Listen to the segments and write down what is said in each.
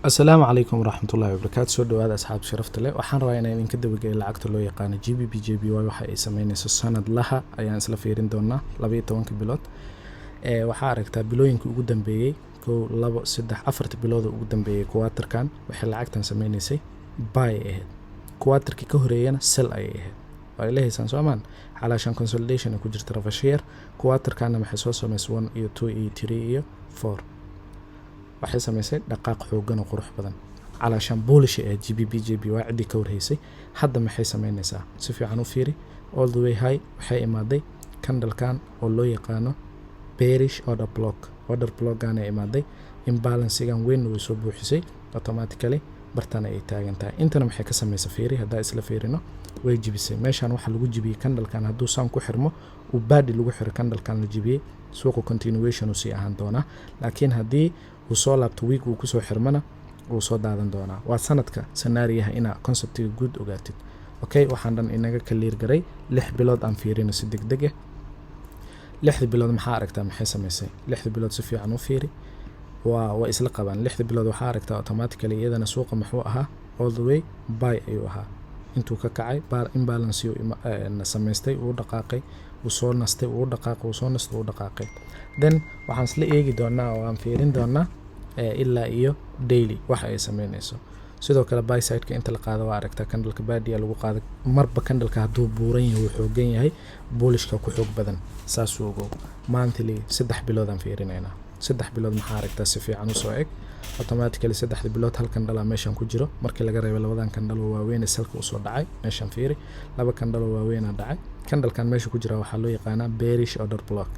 السلام عليكم ورحمة الله وبركاته. سو دhowaada asxaab sharafta leh waxaan rabaa inaan idinka dabageeyo lacagta loo yaqaano GBP JPY waxa ay sameynayso sanad laha ayaan isla fiirin doonaa 12 bilood. Waxaa aragtaa bilooyinka ugu dambeeyay 1 2 3 4 bilood ugu dambeeyay quarterkan waxay lacagtan sameynaysay buy ahead. Quarterkii ka horeeyana sell ay ahead. Waa ilaahaysan Soomaan calaashan consolidation ku jirta rafashiyar. Quarterkana maxay soo sameysay 1 iyo 2 iyo 3 iyo 4. waxay sameysay dhaqaaq xoogan oo qurux badan calaashan bullish ee GBP JPY cidi ka warhaysay. Hadda maxay sameynaysaa si fiican u fiiri all the way high waxay imaaday candlekan oo loo yaqaano bearish order block gaana imaaday imbalance-gan weyn oo soo buuxisay automatically bartana ay taagan tahay. Intana maxay ka sameysay fiiri hadda isla fiirino way jibisay meeshan waxa lagu jibiyay candlekan hadduu saan ku xirmo uu baadi lagu xiro candlekan la jibiyay suuqa continuation uu sii ahaan doona laakiin haddii uu soo laabto week uu ku soo xirmana uu soo daadan doona. Waa sanadka scenario ina conceptiga good ogaatid. Okay waxaan dhan inaga clear garay 6 bilood aan fiirino si degdeg ah. 6 bilood maxaa aragtaa maxay sameysay 6 bilood si fiican u fiiri waa isla qabaan 6 bilood waxaa aragtaa automatically iyadana suuqa muxuu ahaa all the way buy ayuu ahaa intuu ka kacay imbalance uu sameystay uu dhaqaaqay uu soo nastay uu dhaqaaqay uu soo nastay uu dhaqaaqay. Then waxaan isla eegi doonaa oo aan fiirin doonaa ilaa iyo daily waxa ay sameynayso. Sidoo kale buy side-ka inta la qaado waa aragtaa candle-ka baadiya lagu qaado marba candle-ka hadduu buuran yahay uu xoogan yahay bullish-ka ku xoog badan saas uu ogow. Monthly 3 bilood aan fiirinaynaa 3 bilood maxaa aragtaa si fiican u soo eg automatically 3 bilood hal candle meeshan ku jiro markii laga reebo labadan candle oo waaweyn ee salka u soo dhacay meeshan fiiri laba candle oo waaweyn ah dhacay candle-kan meesha ku jira waxa loo yaqaanaa bearish order block.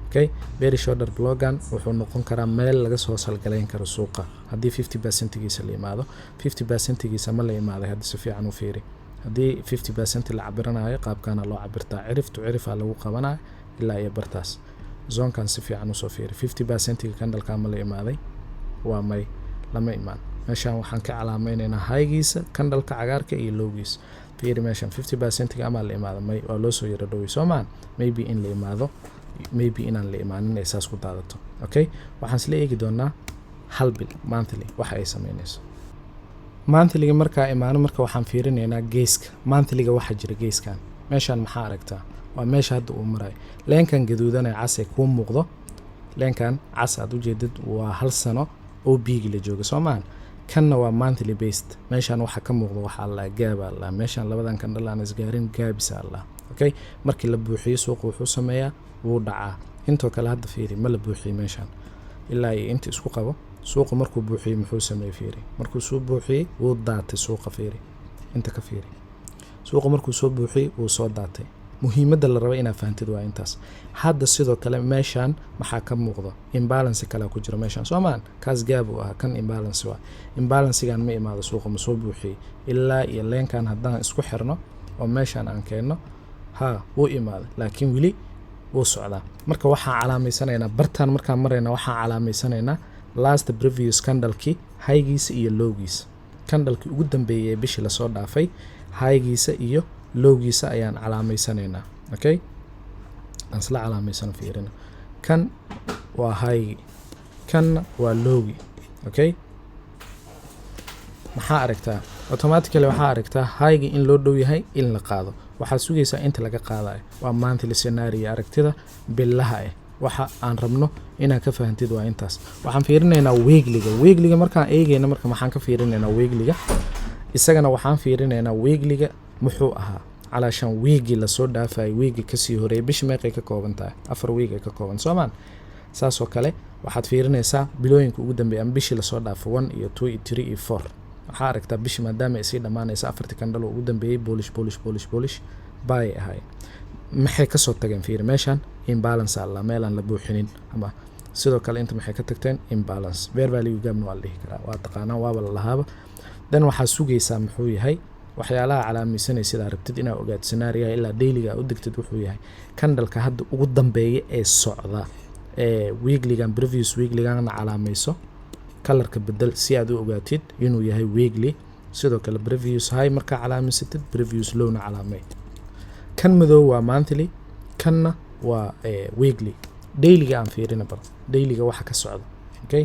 Okay bearish order block-gan wuxuu noqon karaa meel laga soo salgaleyn karo suuqa haddii 50% giisa la imaado 50% giisa ma la imaaday haddii si fiican u fiiri haddii 50% la cabiranayo qaabkana loo cabirtaa cirif lagu qabanayo ilaa iyo bartaas zone-kan si fiican u soo fiiri 50% candle-ka ma la imaaday waa may lama imaan meeshan waxaan ka calaamaynaynaa high-giisa candle-ka cagaarka iyo low-giisa fiiri meeshan 50% ama la imaado may waa loo soo yara dhowey Soomaan maybe in la imaado maybe inaan la imaanin ay saas ku daadato. Okay waxaan isla eegi doonaa hal bil monthly waxa ay sameynayso monthly markaa imaano marka waxaan fiirinaynaa geeska monthly-ga waxa jira geeskan meeshan maxaa aragtaa waa meesha hadda uu maray leenkan gaduudan ee cas ee ku muuqdo leenkan cas aad u jeedid waa hal sano oo biigi la jooga Soomaan kanna waa monthly based meeshan waxa ka muuqdo waxa la gaaba la meeshan labadan candle aan isgaarin gaabisa Allah. Okay markii la buuxiyo suuqa wuxuu sameeyaa wuu dhacaa intoo kale hadda fiiri ma la buuxiyo meeshan ilaa ay inta isku qabo suuqa markuu buuxiyo muxuu sameeyay fiiri markuu soo buuxiyay wuu daatay suuqa fiiri inta ka fiiri suuqa markuu soo buuxiyay wuu soo daatay. Muhiimadda la rabo inaad fahantid waa intaas. Hadda sidoo kale meeshan maxaa ka muuqdo imbalance kale ku jira meeshan Soomaan kaas gaab u ah kan imbalance waa imbalance-gan ma imaado suuqa ma soo buuxiyay ilaa iyo leenkan haddaan isku xirno oo meeshan aan keenno wuu imaaday laakiin wili wuu socdaa. Marka waxaan calaameysanaynaa bartaan markaan marayna waxaan calaameysanaynaa last previous candle-kii high-giisa iyo low-giisa candle-kii ugu dambeeyay bishii la soo dhaafay high-giisa iyo low-giisa ayaan calaameysanaynaa. Okay aan isla calaameysano fiirina kan waa high kan waa low-gi. Okay maxaa aragtaa automatically waxaa aragtaa high-gi in loo dhow yahay in la qaado waxaa sugaysaa inta laga qaadayo waa monthly scenario aragtida billaha waxa aan rabno inaan ka fahantid waa intaas. Waxaan fiirinaynaa weekliga markaan eegayna marka maxaan ka fiirinaynaa weekliga isagana waxaan fiirinaynaa weekliga muxuu ahaa calaashan weegi la soo dhaafay weegi ka sii horeeyay bish meeqay ka kooban tahay 4 week ay ka kooban Soomaan saas oo kale waxaad fiirinaysaa bilooyinka ugu dambeeyay bishii la soo dhaafay 1 iyo 2 iyo 3 iyo 4 waxaa aragtaa bishi maadaama ay sii dhamaanaysa 4 candle ugu dambeeyay bullish buy ahay maxay ka soo tageen fiiri meeshan imbalance alla meel aan la buuxinin ama sidoo kale inta maxay ka tagteen imbalance fair value gap waa la dhihi karaa waa taqaanaa waa la lahaaba. Dan waxaa sugaysaa muxuu yahay waxyaalaha calaamaysanay sida aragtid inaa ogaad scenario ilaa daily-ga u degtid wuxuu yahay candle-ka hadda ugu dambeeyay ee socda weekly-gan previous weekly-gan calaamayso color-ka bedel si aad u ogaatid inuu yahay weekly sidoo kale previous high marka calaameysatid previous low-na calaamay. Kan madow waa monthly kanna waa weekly daily-ga aan fiirina bar daily-ga waxa ka socda. Okay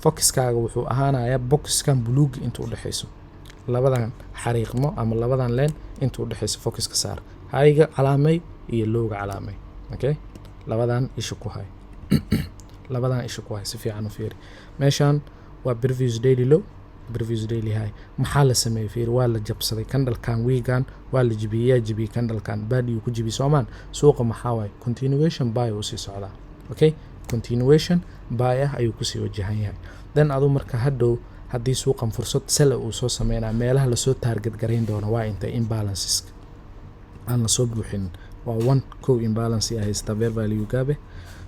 focuskaaga wuxuu ahaanayaa boxkan buluug inta u dhaxayso labadan xariiqmo ama labadan leen inta u dhaxayso focuska saar hayga calaamay iyo lowga calaamay okay labadan isha ku hay labadan isha ku hay si fiican u fiiri meeshan waa previous daily low previous daily high maxaa la sameeyay fiiri waa la jabsaday candlekan weegan waa la jibiyay candlekan badi ku jibi Soomaan suuqa maxaa waay continuation buy oo sii socda okay continuation buy ayuu ku sii wajahan yahay then adu marka hadhow haddii suuqan fursad sell uu soo sameynaa meelaha la soo target gareyn doono waa inta imbalances aan la soo buuxin waa 1 co imbalance ay haysta fair value gaabe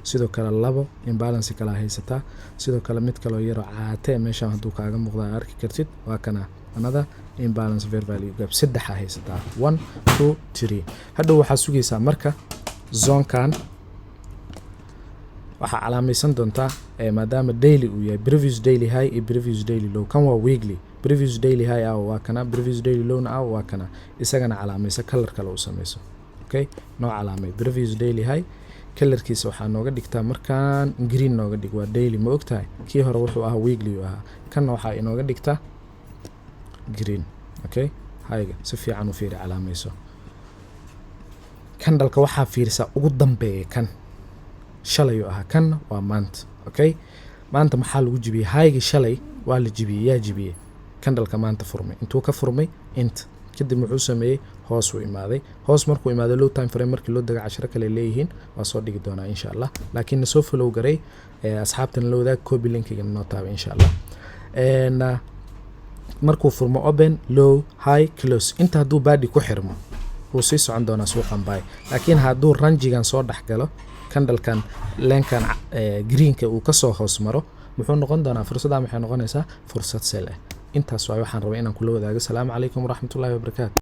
sidoo kale labo imbalance kala haysata sidoo kale mid kale oo yar caate meesha haduu kaaga muuqda arki kartid waa kana another imbalance fair value gap saddex haysata 1 2 3 hadhow waxa sugaysaa marka zone kan waxa calaamaysan doontaa maadaama daily uu yahay previous daily high iyo previous daily low kan waa weekly previous daily high waa kana previous daily low waa kana isagana calaamaysa color kale uu sameeyso okay noo calaamay previous daily high colorkiisa waxa nooga dhigtaa markaan green nooga dhig waa daily ma ogtahay kii hore wuxuu ahaa weekly uu ahaa kan waxa inooga dhigtaa green okay hayga si fiican u fiiri calaamayso candleka waxa fiirisa ugu dambeeyay kan shalay aha kan waa maanta okay maanta maxaa lagu jibiyay hayga shalay waa la jibiyay yaa jibiyay candleka maanta furmay intuu ka furmay inta kadib wuxuu sameeyay hoos u imaaday hoos markuu imaado low time frame markii loo daga 10 kale leeyihiin waa soo dhigi doonaa insha Allah laakiin soo follow garay asxaabtan la wadaag copy linkiga noo taabay insha Allah markuu furmo open low high close inta haduu baadi ku xirmo wuu sii socon doonaa suuqan buy laakiin haduu ranjigan soo dhaxgalo candlekan leenkan greenka uu ka soo hoos maro muxuu noqon doonaa fursada maxay noqonaysaa fursad sell intaas waxaan rabaa inaan kula wadaago. Assalaamu calaykum waraxmatullaahi wabarakaatuh.